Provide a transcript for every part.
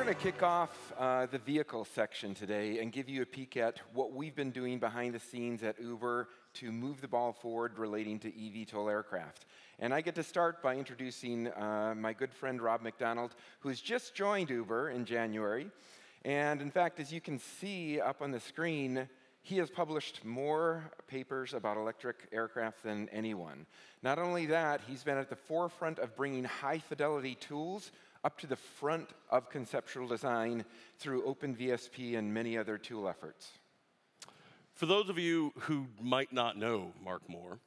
going to kick off the vehicle section today and give you a peek at what we've been doing behind the scenes at Uber to move the ball forward relating to eVTOL aircraft. And I get to start by introducing my good friend Rob Mcdonald, who's just joined Uber in January. And in fact, as you can see up on the screen, he has published more papers about electric aircraft than anyone. Not only that, he's been at the forefront of bringing high-fidelity tools up to the front of conceptual design through OpenVSP and many other tool efforts. For those of you who might not know Mark Moore,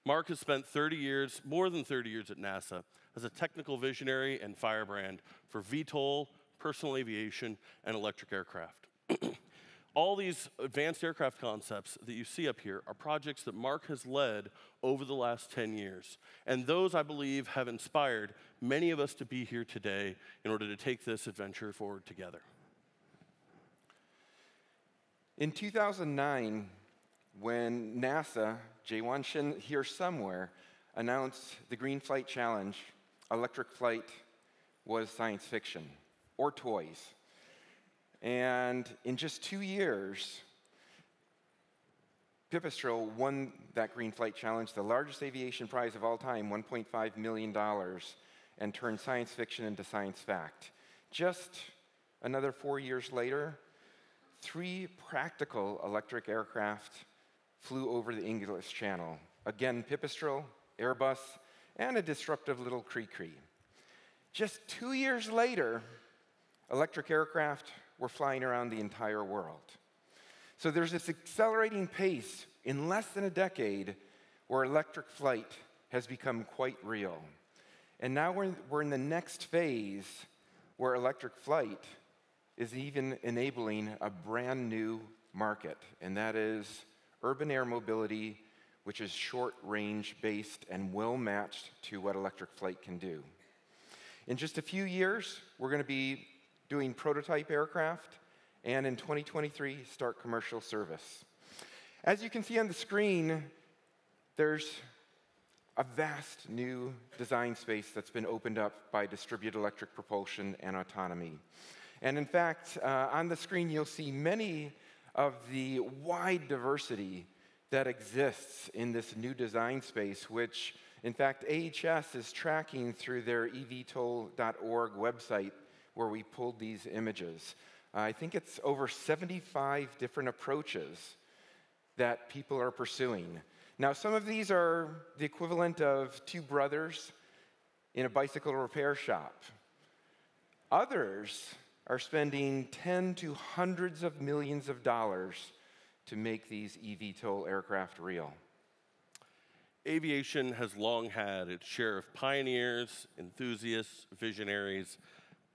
Mark has spent 30 years, more than 30 years at NASA as a technical visionary and firebrand for VTOL, personal aviation, and electric aircraft. All these advanced aircraft concepts that you see up here are projects that Mark has led over the last 10 years. And those, I believe, have inspired many of us to be here today in order to take this adventure forward together. In 2009, when NASA, Jaewon here somewhere, announced the Green Flight Challenge, electric flight was science fiction, or toys. And in just 2 years, Pipistrel won that Green Flight Challenge, the largest aviation prize of all time, $1.5 million, and turned science fiction into science fact. Just another 4 years later, 3 practical electric aircraft flew over the English Channel. Again, Pipistrel, Airbus, and a disruptive little Cree-Cree. Just 2 years later, electric aircraft were flying around the entire world. So there's this accelerating pace in less than a decade where electric flight has become quite real. And now we're in the next phase where electric flight is even enabling a brand new market, and that is urban air mobility, which is short-range based and well-matched to what electric flight can do. In just a few years, we're going to be doing prototype aircraft, and in 2023, start commercial service. As you can see on the screen, there's a vast new design space that's been opened up by distributed electric propulsion and autonomy. And in fact, on the screen, you'll see many of the wide diversity that exists in this new design space, which, in fact, AHS is tracking through their eVTOL.org website, where we pulled these images. I think it's over 75 different approaches that people are pursuing. Now, some of these are the equivalent of 2 brothers in a bicycle repair shop. Others are spending tens to hundreds of millions of dollars to make these eVTOL aircraft real. Aviation has long had its share of pioneers, enthusiasts, visionaries,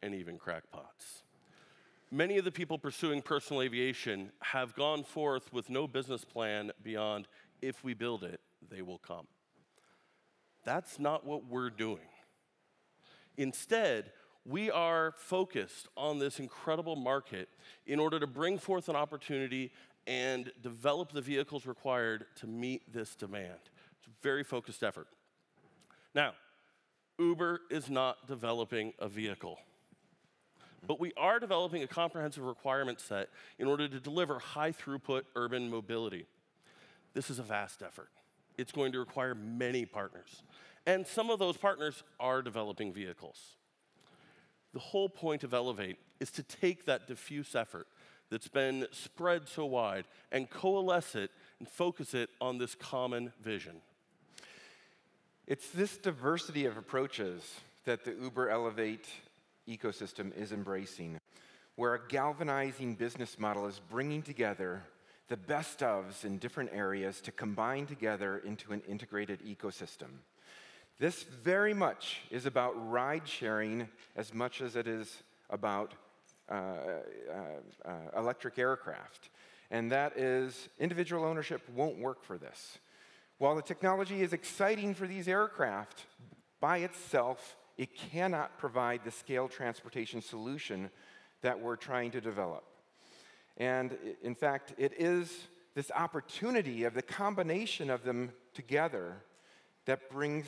and even crackpots. Many of the people pursuing personal aviation have gone forth with no business plan beyond, if we build it, they will come. That's not what we're doing. Instead, we are focused on this incredible market in order to bring forth an opportunity and develop the vehicles required to meet this demand. It's a very focused effort. Now, Uber is not developing a vehicle. But we are developing a comprehensive requirement set in order to deliver high-throughput urban mobility. This is a vast effort. It's going to require many partners. And some of those partners are developing vehicles. The whole point of Elevate is to take that diffuse effort that's been spread so wide and coalesce it and focus it on this common vision. It's this diversity of approaches that the Uber Elevate ecosystem is embracing, where a galvanizing business model is bringing together the best ofs in different areas to combine together into an integrated ecosystem. This very much is about ride sharing as much as it is about electric aircraft. And that is, individual ownership won't work for this. While the technology is exciting for these aircraft, by itself, it cannot provide the scale transportation solution that we're trying to develop. And in fact, it is this opportunity of the combination of them together that brings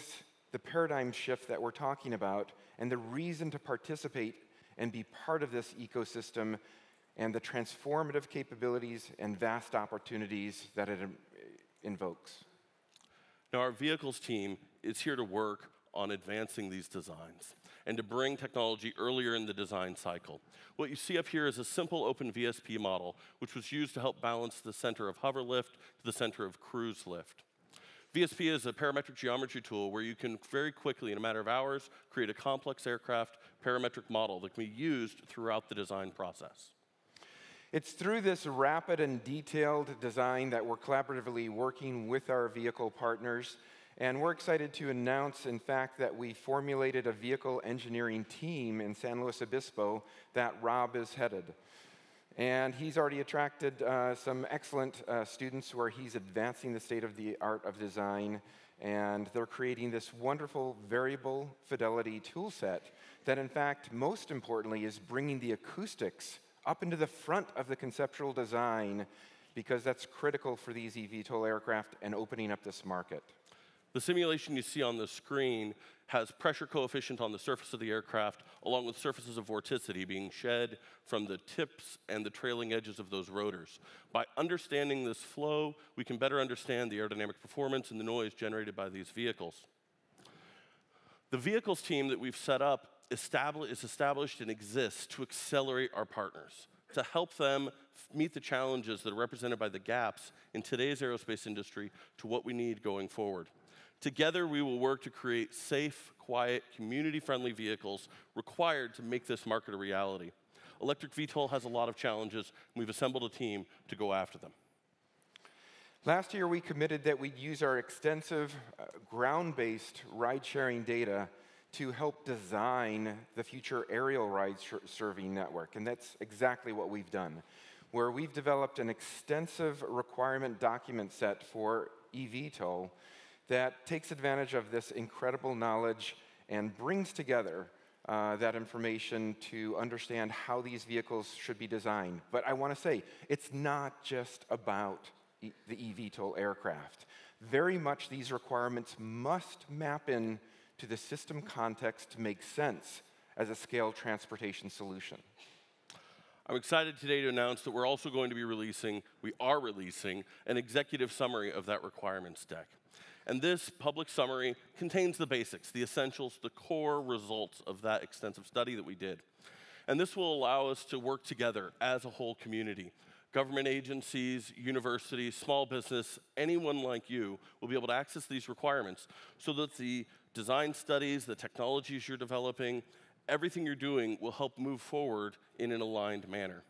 the paradigm shift that we're talking about and the reason to participate and be part of this ecosystem and the transformative capabilities and vast opportunities that it invokes. Now, our vehicles team is here to work on advancing these designs and to bring technology earlier in the design cycle. What you see up here is a simple open VSP model, which was used to help balance the center of hover lift to the center of cruise lift. VSP is a parametric geometry tool where you can very quickly, in a matter of hours, create a complex aircraft parametric model that can be used throughout the design process. It's through this rapid and detailed design that we're collaboratively working with our vehicle partners, and we're excited to announce, in fact, that we formulated a vehicle engineering team in San Luis Obispo that Rob is headed. And he's already attracted some excellent students where he's advancing the state of the art of design, and they're creating this wonderful variable fidelity tool set that, in fact, most importantly, is bringing the acoustics up into the front of the conceptual design, because that's critical for these eVTOL aircraft and opening up this market. The simulation you see on the screen has pressure coefficient on the surface of the aircraft, along with surfaces of vorticity being shed from the tips and the trailing edges of those rotors. By understanding this flow, we can better understand the aerodynamic performance and the noise generated by these vehicles. The vehicles team that we've set up is established and exists to accelerate our partners, to help them meet the challenges that are represented by the gaps in today's aerospace industry to what we need going forward. Together, we will work to create safe, quiet, community-friendly vehicles required to make this market a reality. Electric VTOL has a lot of challenges, and we've assembled a team to go after them. Last year, we committed that we'd use our extensive ground-based ride-sharing data to help design the future aerial ride-serving network, and that's exactly what we've done, where we've developed an extensive requirement document set for eVTOL that takes advantage of this incredible knowledge and brings together that information to understand how these vehicles should be designed. But I want to say, it's not just about the eVTOL aircraft. Very much these requirements must map in to the system context to make sense as a scale transportation solution. I'm excited today to announce that we're also going to be releasing an executive summary of that requirements deck. And this public summary contains the basics, the essentials, the core results of that extensive study that we did. And this will allow us to work together as a whole community. Government agencies, universities, small business, anyone like you will be able to access these requirements so that the design studies, the technologies you're developing, everything you're doing will help move forward in an aligned manner.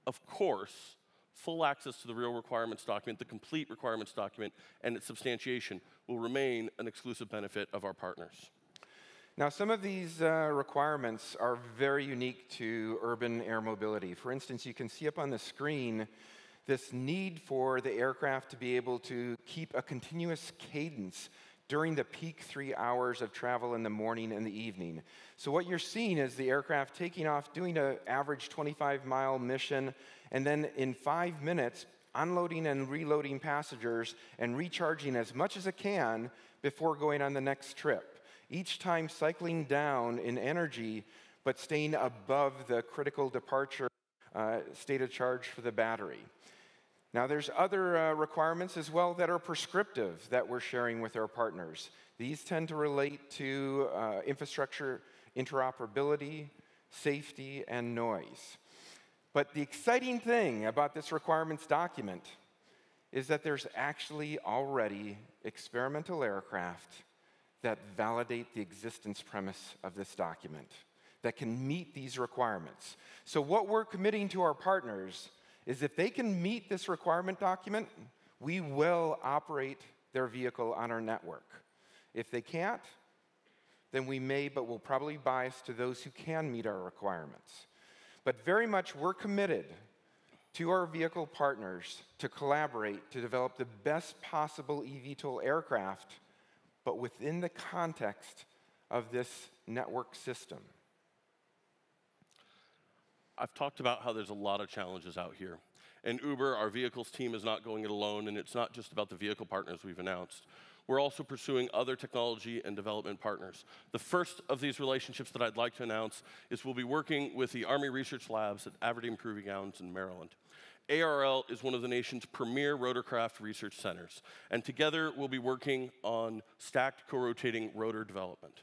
Of course, full access to the real requirements document, the complete requirements document, and its substantiation will remain an exclusive benefit of our partners. Now, some of these requirements are very unique to urban air mobility. For instance, you can see up on the screen this need for the aircraft to be able to keep a continuous cadence during the peak 3 hours of travel in the morning and the evening. So what you're seeing is the aircraft taking off, doing an average 25-mile mission, and then in 5 minutes, unloading and reloading passengers and recharging as much as it can before going on the next trip. Each time cycling down in energy, but staying above the critical departure state of charge for the battery. Now, there's other requirements as well that are prescriptive that we're sharing with our partners. These tend to relate to infrastructure interoperability, safety, and noise. But the exciting thing about this requirements document is that there's actually already experimental aircraft that validate the existence premise of this document, that can meet these requirements. So what we're committing to our partners is if they can meet this requirement document, we will operate their vehicle on our network. If they can't, then we may, but we'll probably bias to those who can meet our requirements. But very much we're committed to our vehicle partners to collaborate to develop the best possible eVTOL aircraft, but within the context of this network system. I've talked about how there's a lot of challenges out here. And Uber, our vehicles team, is not going it alone, and it's not just about the vehicle partners we've announced. we're also pursuing other technology and development partners. The first of these relationships that I'd like to announce is we'll be working with the Army Research Labs at Aberdeen Proving Grounds in Maryland. ARL is one of the nation's premier rotorcraft research centers, and together we'll be working on stacked co-rotating rotor development.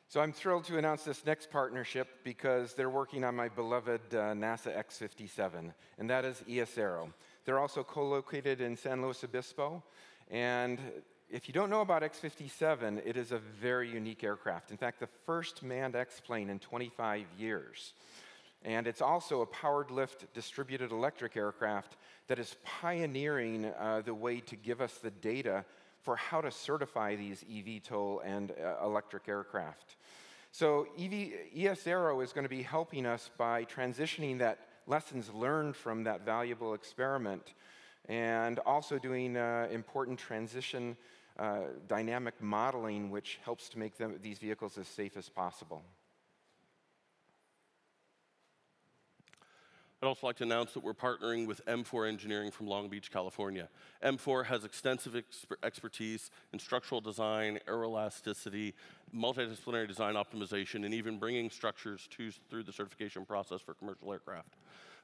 So I'm thrilled to announce this next partnership because they're working on my beloved NASA X-57, and that is ES-Aero. They're also co-located in San Luis Obispo, and if you don't know about X-57, it is a very unique aircraft. In fact, the first manned X-plane in 25 years. And it's also a powered lift distributed electric aircraft that is pioneering the way to give us the data for how to certify these eVTOL and electric aircraft. So ES-Aero is going to be helping us by transitioning that lessons learned from that valuable experiment and also doing important transition dynamic modeling, which helps to make these vehicles as safe as possible. I'd also like to announce that we're partnering with M4 Engineering from Long Beach, California. M4 has extensive expertise in structural design, aeroelasticity, multidisciplinary design optimization, and even bringing structures through the certification process for commercial aircraft.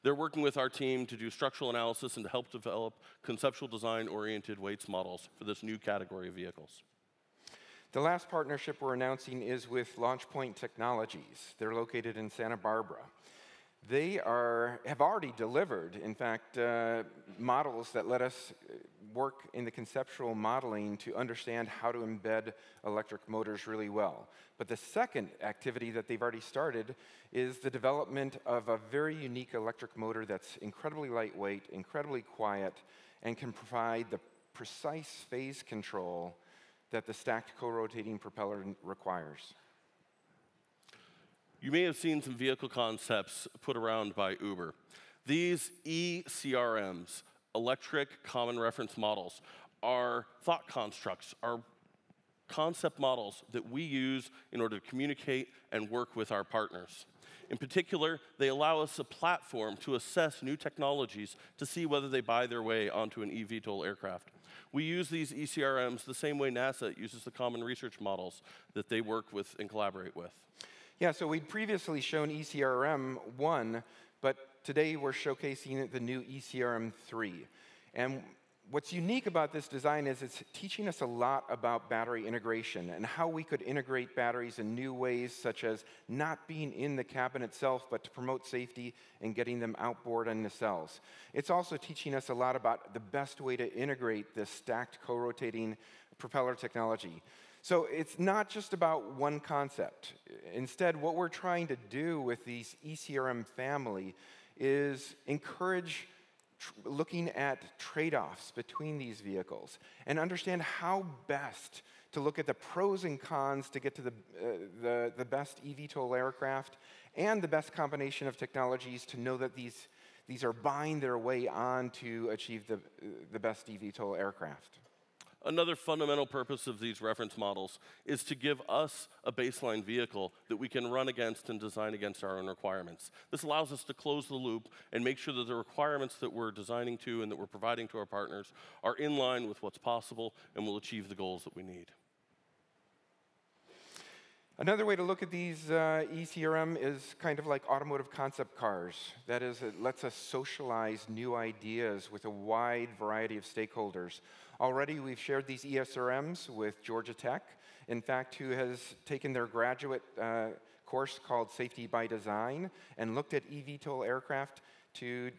They're working with our team to do structural analysis and to help develop conceptual design-oriented weights models for this new category of vehicles. The last partnership we're announcing is with LaunchPoint Technologies. They're located in Santa Barbara. They have already delivered, in fact, models that let us work in the conceptual modeling to understand how to embed electric motors really well. But the second activity that they've already started is the development of a very unique electric motor that's incredibly lightweight, incredibly quiet, and can provide the precise phase control that the stacked co-rotating propeller requires. You may have seen some vehicle concepts put around by Uber. These eCRMs, electric common reference models, are thought constructs, are concept models that we use in order to communicate and work with our partners. In particular, they allow us a platform to assess new technologies to see whether they buy their way onto an eVTOL aircraft. We use these eCRMs the same way NASA uses the common research models that they work with and collaborate with. Yeah, so we'd previously shown ECRM 1, but today we're showcasing the new ECRM 3. And what's unique about this design is it's teaching us a lot about battery integration and how we could integrate batteries in new ways, such as not being in the cabin itself, but to promote safety and getting them outboard in the cells. It's also teaching us a lot about the best way to integrate this stacked co-rotating propeller technology. So it's not just about one concept. Instead, what we're trying to do with these ECRM family is encourage looking at trade-offs between these vehicles and understand how best to look at the pros and cons to get to the best eVTOL aircraft and the best combination of technologies to know that these are buying their way on to achieve the best eVTOL aircraft. Another fundamental purpose of these reference models is to give us a baseline vehicle that we can run against and design against our own requirements. This allows us to close the loop and make sure that the requirements that we're designing to and that we're providing to our partners are in line with what's possible and will achieve the goals that we need. Another way to look at these ECRM is kind of like automotive concept cars. That is, it lets us socialize new ideas with a wide variety of stakeholders. Already, we've shared these ESRMs with Georgia Tech, in fact, who has taken their graduate course called Safety by Design and looked at eVTOL aircraft to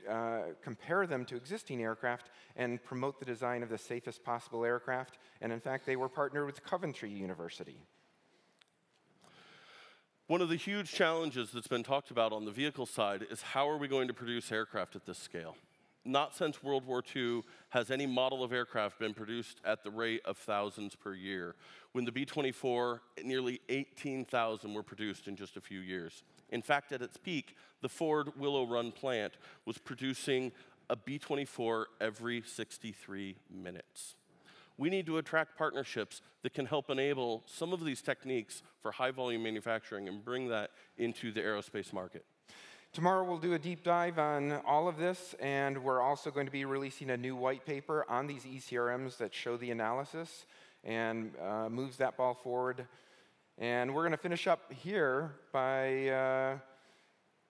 compare them to existing aircraft and promote the design of the safest possible aircraft. And in fact, they were partnered with Coventry University. One of the huge challenges that's been talked about on the vehicle side is how are we going to produce aircraft at this scale? Not since World War II has any model of aircraft been produced at the rate of thousands per year. When the B-24, nearly 18,000 were produced in just a few years. In fact, at its peak, the Ford Willow Run plant was producing a B-24 every 63 minutes. We need to attract partnerships that can help enable some of these techniques for high-volume manufacturing and bring that into the aerospace market. Tomorrow we'll do a deep dive on all of this, and we're also going to be releasing a new white paper on these eCRMs that show the analysis and moves that ball forward. And we're going to finish up here by,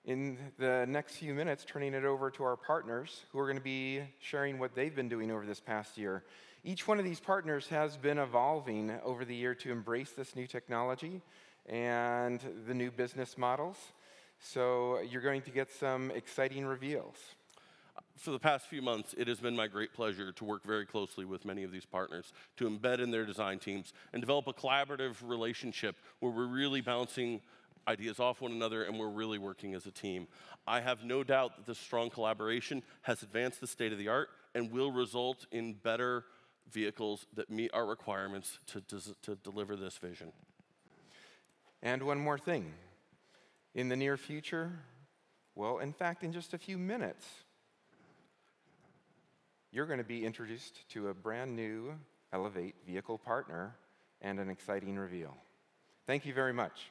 in the next few minutes, turning it over to our partners who are going to be sharing what they've been doing over this past year. Each one of these partners has been evolving over the year to embrace this new technology and the new business models. So you're going to get some exciting reveals. For the past few months, it has been my great pleasure to work very closely with many of these partners, to embed in their design teams and develop a collaborative relationship where we're really bouncing ideas off one another and we're really working as a team. I have no doubt that this strong collaboration has advanced the state of the art and will result in better vehicles that meet our requirements to deliver this vision. And one more thing. In the near future, well, in fact, in just a few minutes, you're going to be introduced to a brand new Elevate vehicle partner and an exciting reveal. Thank you very much.